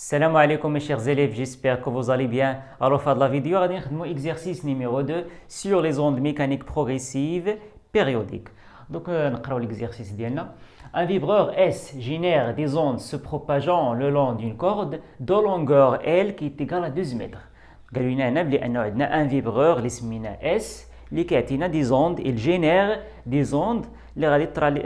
Salam alaikum mes chers élèves, j'espère que vous allez bien. Alors, dans la vidéo, on va faire l'exercice numéro 2 sur les ondes mécaniques progressives périodiques. Donc, on va lire l'exercice. Un vibreur S génère des ondes se propageant le long d'une corde de longueur L qui est égale à 12 mètres. قالوا لنا هنا بلي انه عندنا ان فيبرور اللي سميناه اس اللي كيعطينا دي زوند il génère des ondes اللي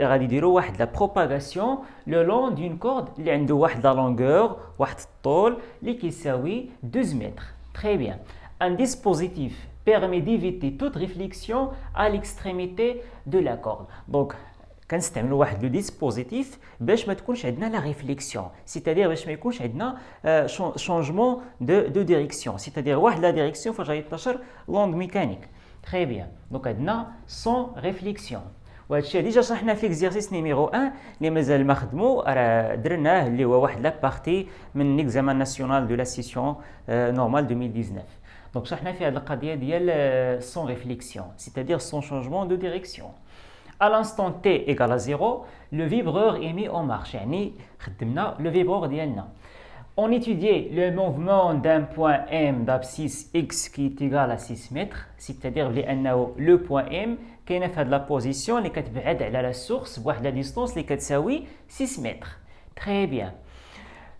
غادي يديروا واحد لا بروباغاسيون لو لون دون كورد اللي عنده واحد لا لونغور واحد الطول اللي كيساوي 12 متر. Très bien. Un dispositif permet d'éviter toute réflexion à l'extrémité de la corde. Donc كنستعملوا واحد لو ديسبوزيتيف باش ما تكونش عندنا لا ريفليكسيون سيتادير باش ما يكونش عندنا شونجمون دو ديريكسيون سيتادير واحد لا ديريكسيون فاش غادي تنتشر لوند ميكانيك. تري بيان. دونك عندنا سون ريفليكسيون وهذا الشيء ديجا شرحنا في ليكزيرسيس نيميرو 1 اللي مازال ما خدمو راه درناه اللي هو واحد لا بارتي من ليكزامان ناسيونال دو لا سيسيون نورمال 2019. دونك شرحنا في هذه القضيه ديال سون ريفليكسيون سيتادير سون شونجمون دو ديريكسيون. À l'instant t égale à 0, le vibreur est mis en marche. يعني خدمنا le vibreur ديالنا. On étudiait le mouvement d'un point M d'abscisse x qui est égal à 6 mètres, c'est-à-dire لأنه le point M كاينه في هذه la position اللي كتبعد على la source بواحد la distance اللي كتساوي 6 mètres. Très bien.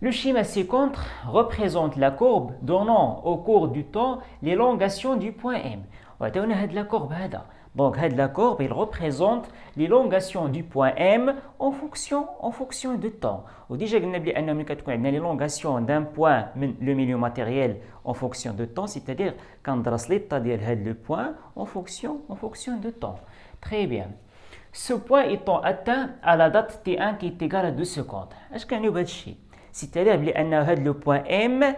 Le schéma ci-contre représente la courbe donnant au cours du temps l'élongation du point M. وعطيونا هاد la courbe هذا. Donc, la courbe, il représente l'élongation du point M en fonction de temps. Ou déjà, on a l'élongation d'un point, le milieu matériel, en fonction de temps, c'est-à-dire quand on a l'état de le point en fonction de temps. Très bien. Ce point étant atteint à la date T1 qui est égale à 2 secondes. Est-ce qu'on a dit c'est-à-dire que le point M,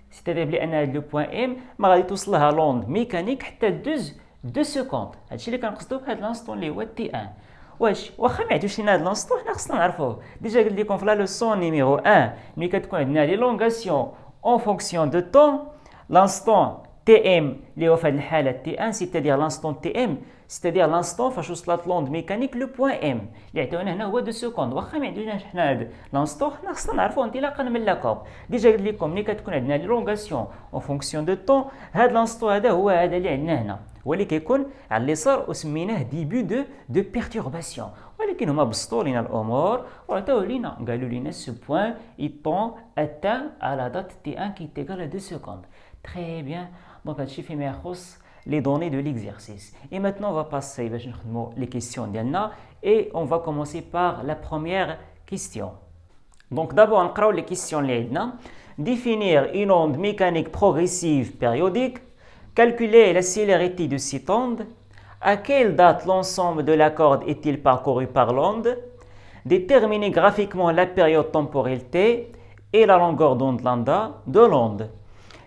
c'est-à-dire que le point M, ما غادي توصلها l'onde mécanique حتى 2 سكوند. هادشي اللي كنقصدو بهاد لانستون اللي هو تي 1. واش واخا ما عندوش لينا هاد لانستون حنا خصنا نعرفوه. ديجا قلت لكم في لا لوسون نيميرو 1 ملي كتكون عندنا ليلونغاسيون اون فونكسيون دو طون لانستون تي ام اللي هو في هاد الحاله تي 1 سيتادير لانستون تي ام سيتادير لانستون فاش وصلت لوند ميكانيك لو بوين ام اللي عطاونا هنا هو 2 سكوند. واخا ما عندناش حنا هاد لانستون حنا خصنا نعرفوه انطلاقا من لا كورب. ديجا قلت لكم ملي كتكون عندنا ليلونغاسيون اون فونكسيون دو طون هاد لانستون هذا هو هذا اللي عندنا هنا واللي كيكون على اليسار وسميناه ديبي دو بيرتورباسيون. ولكن هما بسطوا لينا الامور وعطاوه لينا قالوا لينا سو بوين ايطون اتان على دات تي 1 كي تيغال 2 سكوند. تري بيان. دونك هادشي فيما يخص les données de l'exercice. Et maintenant, on va passer les questions d'Yanna et on va commencer par la première question. Donc d'abord, on va les questions d'Yanna. Définir une onde mécanique progressive périodique. Calculer la célérité de cette onde. À quelle date l'ensemble de la corde est-il parcouru par l'onde? Déterminer graphiquement la période temporelle T et la longueur d'onde lambda de l'onde.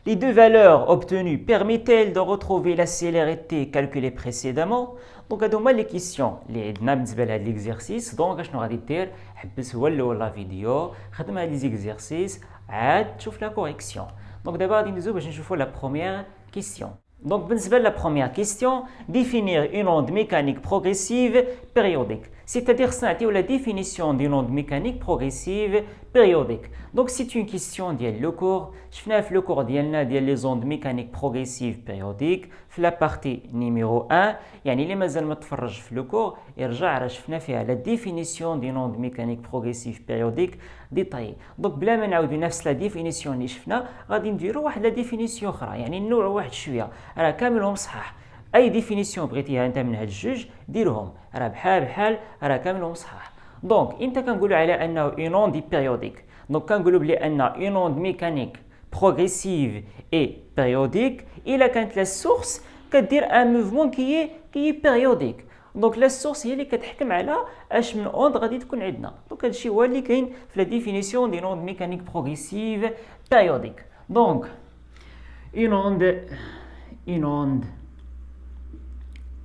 Les deux valeurs obtenues permettent-elles de retrouver la célérité calculée précédemment? Donc, هادوما les questions اللي عندنا بالنسبه لهاد l'exercice. Donc, شنو غادي دير؟ حبس هو الاول لا فيديو خدم هاد لي زيكزيرسيس عاد تشوف لا كوريكسيون. Donc, d'abord غادي ندوزو باش نشوفو la première question. Donc, بالنسبه la première question, définir une onde mécanique progressive périodique. C'est-à-dire ça la définition d'une onde mécanique progressive périodique. Donc c'est une question ديال le cours. شفنا في le cours ديالنا ديال les ondes mécaniques progressives périodiques في la partie numéro 1. يعني اللي مازال ما تفرج في le cours يرجع راه شفنا فيها la définition d'une onde mécanique progressive périodique détaillée. Donc بلا ما نعاودو نفس la définition اللي شفنا غادي نديرو واحد la définition اخرى يعني نوع واحد شويه راه كاملهم صحاح. اي ديفينيسيون بغيتيها انت من هاد الجوج ديرهم راه بحال راه كاملهم صحاح. دونك امتى كنقولوا على انه اون اوند بيريوديك؟ دونك كنقولوا بلي ان اون اوند ميكانيك بروغريسيف اي بيريوديك الا كانت لا سورس كدير ان موفمون كي بيريوديك. دونك لا سورس هي اللي كتحكم على اش من اوند غادي تكون عندنا. دونك هادشي هو اللي كاين في لا ديفينيسيون دي اوند ميكانيك بروغريسيف بيريوديك. دونك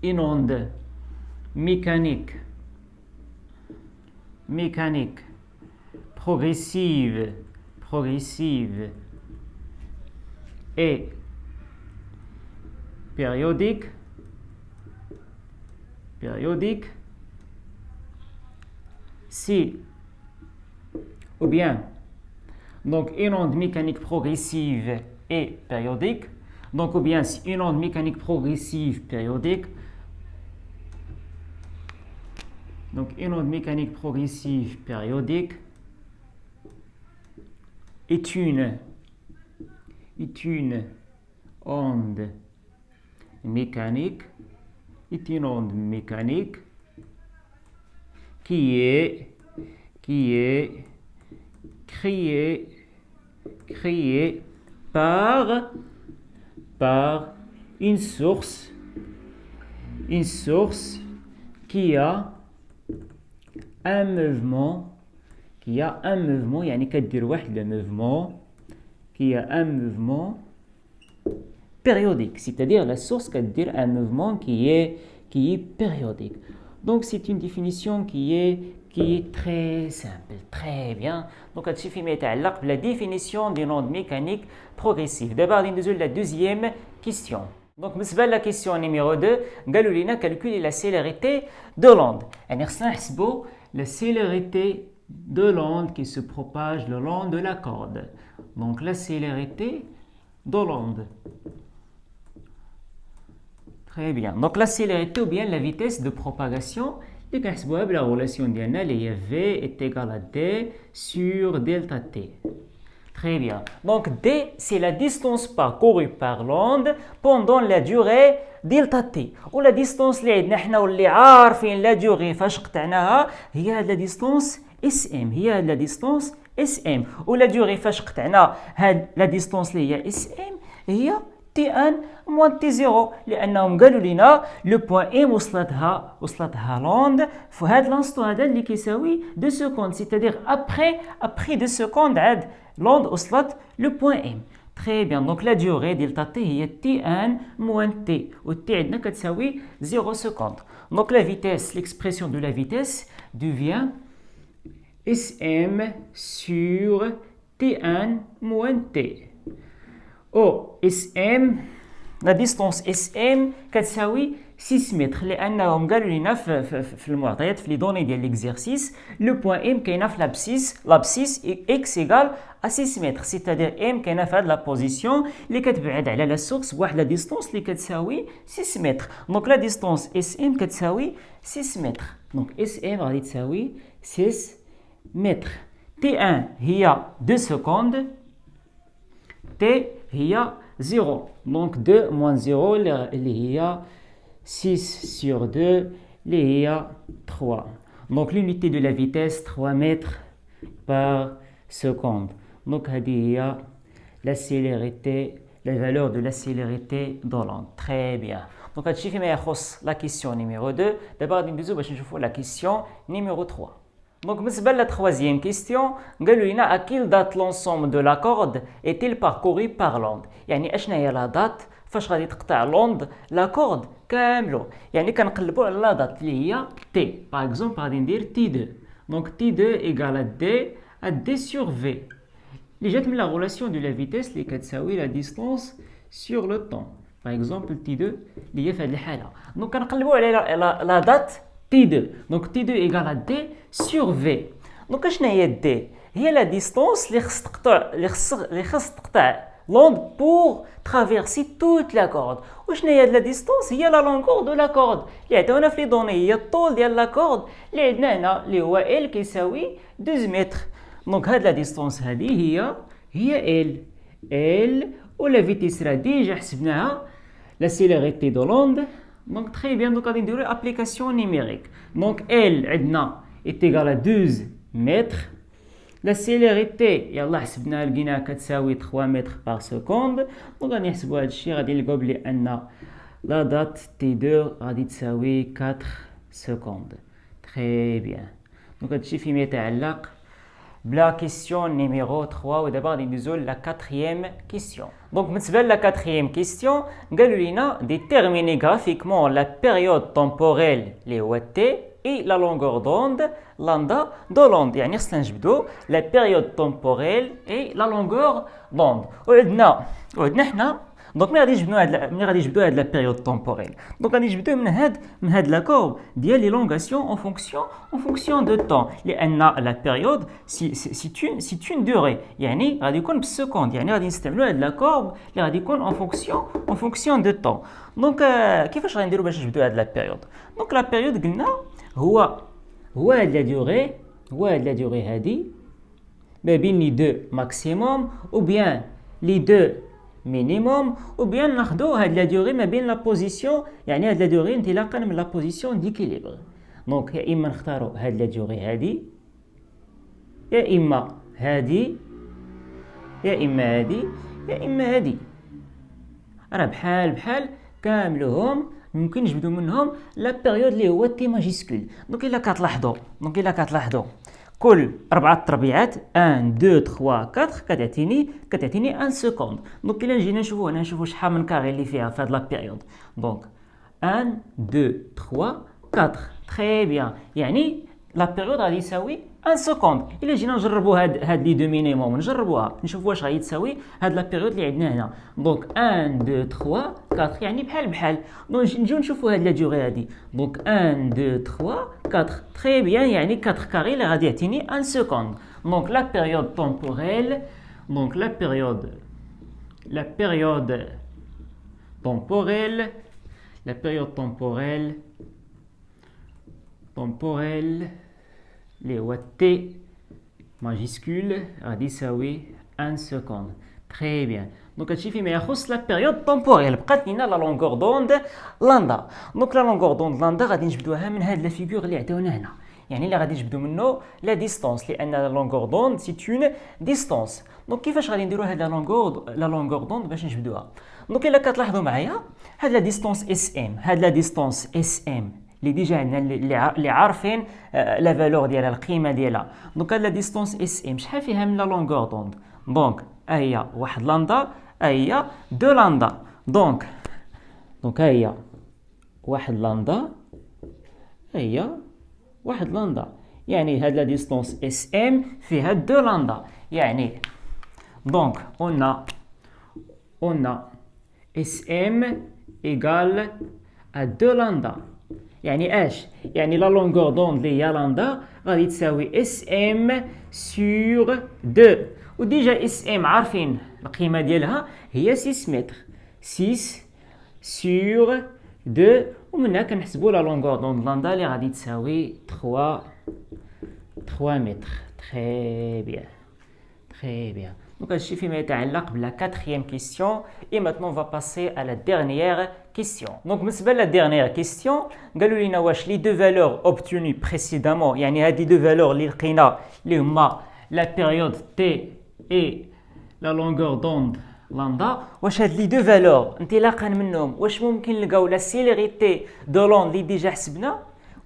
une onde mécanique progressive et périodique si ou bien Donc une onde mécanique progressive et périodique. Donc ou bien une onde mécanique progressive périodique. Donc une onde mécanique progressive périodique est une onde mécanique, qui est créée par une source qui a un mouvement, يعني كدير واحد mouvement qui a un mouvement périodique, c'est-à-dire la source كدير un mouvement qui est périodique. Donc c'est une définition qui est très simple, très bien. Donc هادشي فيما يتعلق بلا définition d'une onde mécanique progressive. D'abord غادي ندوزو la deuxième question. Donc بالنسبة la question numéro 2 قالوا لنا calculer la célérité de l'onde. يعني خصنا نحسبوا la célérité de l'onde qui se propage le long de la corde. Donc la célérité de l'onde. Très bien. Donc la célérité ou bien la vitesse de propagation, les كنحسبوها بلا relation ديالنا اللي هي V est égal à D sur delta T. Très bien. Donc D, c'est la distance parcourue par l'onde pendant la durée delta T. Ou la distance اللي عندنا حنا واللي عارفين la durée فاش قطعناها هي هاد la distance SM. هي هاد la distance SM. Ou la durée فاش قطعنا هاد la distance اللي هي SM هي T1 moins T0 لأنهم قالوا لنا لو بوان M وصلتها لوند في هاد لانستو هذا اللي كيساوي 2 سكوند c'est-à-dire après 2 سكوند عاد لوند وصلت لو بوان M. Très bien. Donc la durée delta T هي T1 moins T و T عندنا كتساوي 0 secondes. Donc la vitesse, l'expression de la vitesse devient SM sur T1 moins T. Oh, SM, la distance SM كتساوي 6 متر لأنهم قالوا لنا في المعطيات في لي دوني ديال ليكزيرسيس لو بوان ام كاينه في لابسيس اكس ايغال ا 6 متر سيتادير ام كاينه في هاد لا بوزيسيون اللي كتبعد على لا سورس بواحد لا ديستونس اللي كتساوي 6 متر. دونك لا ديستونس اس ام كتساوي 6 متر. دونك اس ام غادي تساوي 6 متر. تي 1 هي 2 سكوند تي هي 0. Donc 2 moins 0 اللي هي 6 sur 2 اللي هي 3. Donc l'unité de la vitesse 3 mètres par seconde. Donc هذه هي la célérité, la valeur de la célérité de l'onde. Très bien. Donc هادشي فيما يخص la question numéro 2. D'abord غادي ندوزو باش نشوفو la question numéro 3. Donc بالنسبة la troisième question قالوا لنا à quelle date l'ensemble de la corde est-il parcouru par l'onde. يعني اشنا هي لا دات فاش غادي تقطع لوند لا كورد كاملو. يعني كنقلبوا على لا دات اللي هي تي. باغ اكزومبل غادي ندير تي 2. دونك تي 2 ايكال دي سور في اللي جات من لا غولاسيون دو لا فيتيس اللي كتساوي لا ديستونس سور لو طون. باغ اكزومبل تي 2 اللي هي في هذه الحاله. دونك كنقلبوا على لا دات T2. Donc T2 égale à D sur V. Donc اشنا هي D؟ هي la distance اللي خص تقطع l'onde pour traverser toute la corde. وشنا هي la distance؟ هي la longueur de la corde. اللي عطاونا في لي دوني هي الطول ديال la corde اللي عندنا هنا اللي هو L كيساوي 12 متر. دونك هاد la distance هذه هي L و la vitesse راه ديجا حسبناها la célérité de l'onde. Donc très bien, donc on va dire l'application numérique. Donc L est égale à 12 mètres. La célérité, يلا حسبنا لقيناها كتساوي 3 mètres par seconde. Donc غادي نحسبوا هذا الشيء غادي نلقاو بلي أن la date T2 غادي تساوي 4 secondes. Très bien. Donc هذا الشيء فيما يتعلق بلا question numéro 3 ودابا غادي ندوزو لا quatrième question. Donc بالنسبة لا quatrième question قالوا لنا déterminer graphiquement la période temporelle اللي هو T et la longueur d'onde lambda de l'onde. يعني خصنا نجبدو la période temporelle et la longueur d'onde. وعندنا حنا دونك ملي غادي نجبدو هاد لا بيريود طومبوريل دونك غادي نجبدوه من هاد لا كورب ديال ليلونغاسيون اون فونكسيون دو طون لان لا بيريود سي اون دوري يعني غادي يكون بالسكوند يعني غادي نستعملو هاد لا كورب اللي غادي يكون اون فونكسيون دو طون دونك كيفاش غادي نديرو باش نجبدو هاد لا بيريود دونك لا بيريود قلنا هو هاد لا دوري هادي ما بين لي دو ماكسيموم ou bien les deux minimum ou bien ناخدو هاد لا دوري ما بين لا بوزيسيون يعني هاد لا دوري انطلاقا من لا بوزيسيون ديكيليبر دونك يا اما نختارو هاد لا دوري هادي يا اما هادي يا اما هادي يا اما هادي راه بحال كاملهم ممكن نجبدو منهم لا بيريود اللي هو تي ماجيسكول دونك الا كتلاحظوا كل 4 تربيعات 1 2 3 4 كتعطيني 1 سكوند دونك الا جينا نشوفوا شحال من كاري اللي فيها في هاد لا بيريود دونك 1 2 3 4 تري بيان يعني لا بيريود غادي يساوي 1 سكوند الا جينا نجربوا هاد لي دو مينيموم نجربوها نشوفوا واش غادي تساوي هاد لا بيريود اللي عندنا هنا دونك 1 2 3 4 يعني بحال دونك نجيو نشوفوا هاد لا دوري هادي دونك 1 2 3 4 تري بيان يعني 4 كاري اللي غادي يعطيني 1 سكوند دونك لا بيريود طومبوريل دونك لا بيريود طومبوريل اللي هو تي ماجيسكول غادي يساوي 1 سكوند تري بيان دونك هادشي فيما يخص لا بيريود طومبوريل بقات لينا لا لونغور دوند لاندا دونك لا لونغور دوند لاندا غادي نجبدوها من هاد لا فيغور اللي عطاونا هنا يعني اللي غادي نجبدو منه لا ديستونس لان لا لونغور دوند سي اون ديستونس دونك كيفاش غادي نديرو هاد لا لونغور دوند باش نجبدوها دونك الا كتلاحظوا معايا هاد لا ديستونس اس ام اللي ديجا عندنا اللي عارفين لا فالور ديالها القيمه ديالها دونك لا ديستونس اس ام شحال فيها من لا لونغور دوند دونك هي واحد لاندا هي دو لاندا دونك هي واحد لاندا يعني هاد لا ديستونس اس ام فيها دو لاندا يعني دونك on a SM égale à 2 lambda يعني اش يعني لا لونغور دوند اللي هي لامدا غادي تساوي اس ام سور 2 وديجا اس ام عارفين القيمه ديالها هي 6 متر 6 سور 2 ومنها كنحسبوا لا لونغور دوند لامدا اللي غادي تساوي 3 متر تري بيان Donc, je vais mettre la quatrième question et maintenant on va passer à la dernière question. Donc, la dernière question, les deux valeurs obtenues précédemment, il y a les deux valeurs, la période T et la longueur d'onde lambda. Les deux valeurs, واش ممكن نلقاو la célérité de l'onde اللي ديجا حسبنا؟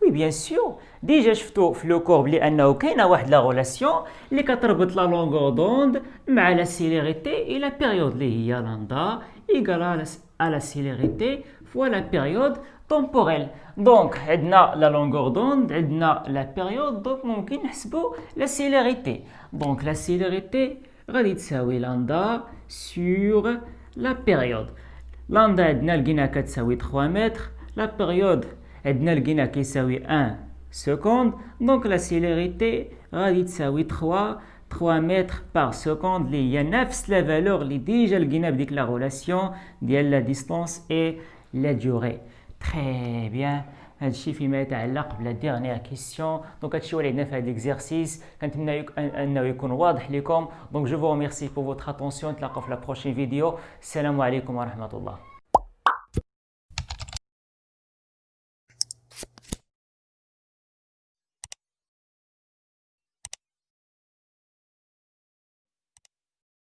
Oui, bien sûr. Déjà, شفتو في لو كورب لانه كاينه واحد لا غولاسيون اللي كتربط لا لونغور دوند مع لا سيليريتي اي لا بيريود اللي هي لامدا ايكال على لا سيليريتي فوا لا بيريود طومبوريل دونك عندنا لا لونغور دوند عندنا لا بيريود دونك ممكن نحسبوا لا سيليريتي دونك لا سيليريتي غادي تساوي لامدا سور لا بيريود لامدا عندنا لقينا كتساوي 3 متر لا بيريود عندنا لقينا كيساوي 1 seconde donc la célérité غادي تساوي 3 متر par seconde اللي هي نفس لا فالور اللي ديجا لقينا بديك لا غولاسيون ديال لا ديستونس اي لا ديوري تري بيان هادشي فيما يتعلق بلا ديرنيير كيسيون دونك هادشي هو اللي عندنا في هاد ليكزيرسيس كنتمنى انه يكون واضح لكم دونك جو فو ريميرسي بور فوتر اتونسيون نتلاقاو في لا بروشين فيديو السلام عليكم ورحمه الله